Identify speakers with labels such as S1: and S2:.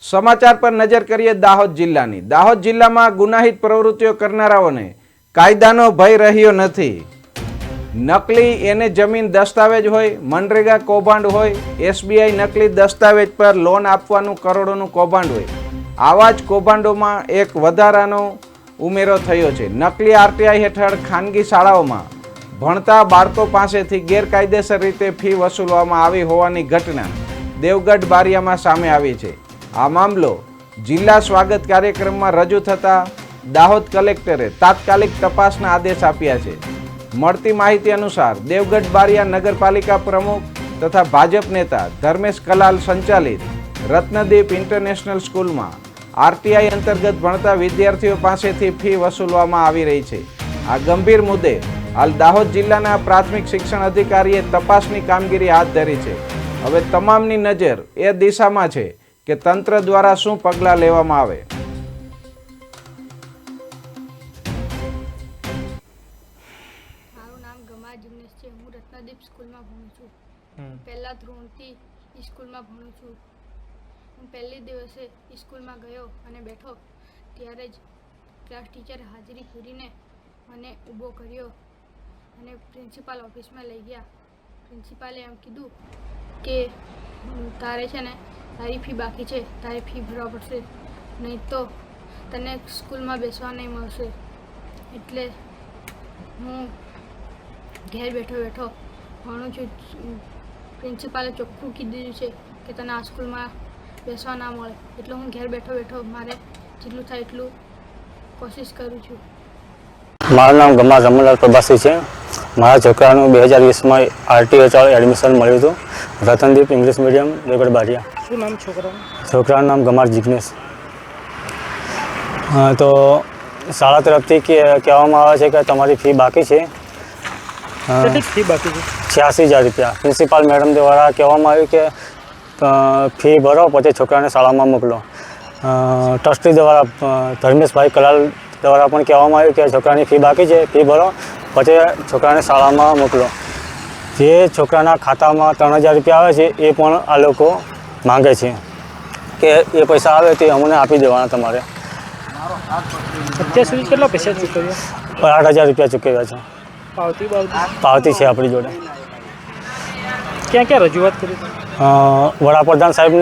S1: સમાચાર પર નજર કરીએ દાહોદ જિલ્લાની। દાહોદ જિલ્લામાં ગુનાહિત પ્રવૃત્તિઓ કરનારાઓને કાયદાનો ભય રહ્યો નથી। નકલી એને જમીન દસ્તાવેજ હોય, મનરેગા કૌભાંડ હોય, એસબીઆઈ નકલી દસ્તાવેજ પર લોન આપવાનું કરોડોનું કૌભાંડ હોય, આવા જ કૌભાંડોમાં એક વધારાનો ઉમેરો થયો છે। નકલી આરટીઆઈ હેઠળ ખાનગી શાળાઓમાં ભણતા બાળકો પાસેથી ગેરકાયદેસર રીતે ફી વસૂલવામાં આવી હોવાની ઘટના દેવગઢ બારિયામાં સામે આવી છે। આ મામલો જિલ્લા સ્વાગત કાર્યક્રમમાં રજૂ થતા દાહોદ કલેક્ટરે તાત્કાલિક તપાસના આદેશ આપ્યા છે। મળતી માહિતી અનુસાર દેવગઢ બારિયા નગરપાલિકા પ્રમુખ તથા ભાજપ નેતા ધર્મેશ કલાલ સંચાલિત રત્નદીપ ઇન્ટરનેશનલ સ્કૂલમાં આરટીઆઈ અંતર્ગત ભણતા વિદ્યાર્થીઓ પાસેથી ફી વસૂલવામાં આવી રહી છે। આ ગંભીર મુદ્દે હાલ દાહોદ જિલ્લાના પ્રાથમિક શિક્ષણ અધિકારીએ તપાસની કામગીરી હાથ ધરી છે। હવે તમામની નજર એ દિશામાં છે કે તંત્ર દ્વારા શું પગલાં લેવામાં આવે।
S2: મારું નામ ગમા જિગ્નેશ છે। હું રત્નદીપ સ્કૂલમાં ભણું છું। પહેલા ધોરણથી સ્કૂલમાં ભણું છું। હું પહેલી દિવસે સ્કૂલમાં ગયો અને બેઠો ત્યારે જ ક્લાસ ટીચરે હાજરી પૂરીને મને ઊભો કર્યો અને પ્રિન્સિપાલ ઓફિસમાં લઈ ગયા। પ્રિન્સિપાલે એમ કીધું કે તારે છે ને તારી ફી બાકી છે, તારી ફી ભરવા પડશે, નહીં તો તને સ્કૂલમાં બેસવા નહીં મળશે। એટલે હું ઘેર બેઠો ભણું છું। પ્રિન્સિપાલે ચોખ્ખું કીધું છે કે તને આ સ્કૂલમાં બેસવા ના મળે, એટલે હું ઘેર બેઠો મારે જેટલું થાય એટલું કોશિશ કરું છું।
S3: મારું નામ ગમા રમણલાલ પ્રભાસી છે। મારા છોકરાનું 2020માં આરટીઓ હેઠળ એડમિશન મળ્યું હતું રતનદીપ ઇંગ્લિશ મીડિયમ દેવગઢ બારિયા।
S4: શું નામ છોકરાનું?
S3: છોકરાનું નામ ગમાર જિગ્નેશ। તો શાળા તરફથી કહેવામાં આવે છે કે તમારી ફી બાકી છે।
S4: કેટલી ફી બાકી છે?
S3: 86,000 રૂપિયા। પ્રિન્સિપાલ મેડમ દ્વારા કહેવામાં આવ્યું કે ફી ભરો પછી છોકરાને શાળામાં મોકલો। ટ્રસ્ટી દ્વારા ધર્મેશભાઈ કલાલ દ્વારા પણ કહેવામાં આવ્યું કે છોકરાની ફી બાકી છે, ફી ભરો પછી છોકરાને શાળામાં મોકલો। જે છોકરાના ખાતામાં 3,000 રૂપિયા આવે છે એ પણ આ લોકો માંગે છે કે એ પૈસા આવે તે અમને આપી દેવાના તમારે।
S4: અત્યાર સુધી કેટલા પૈસા ચૂકવ્યા?
S3: 8,000 રૂપિયા ચૂકવ્યા છે। પાવતી છે આપણી જોડે।
S4: ક્યાં ક્યાં રજૂઆત કરી?
S3: વડાપ્રધાન સાહેબને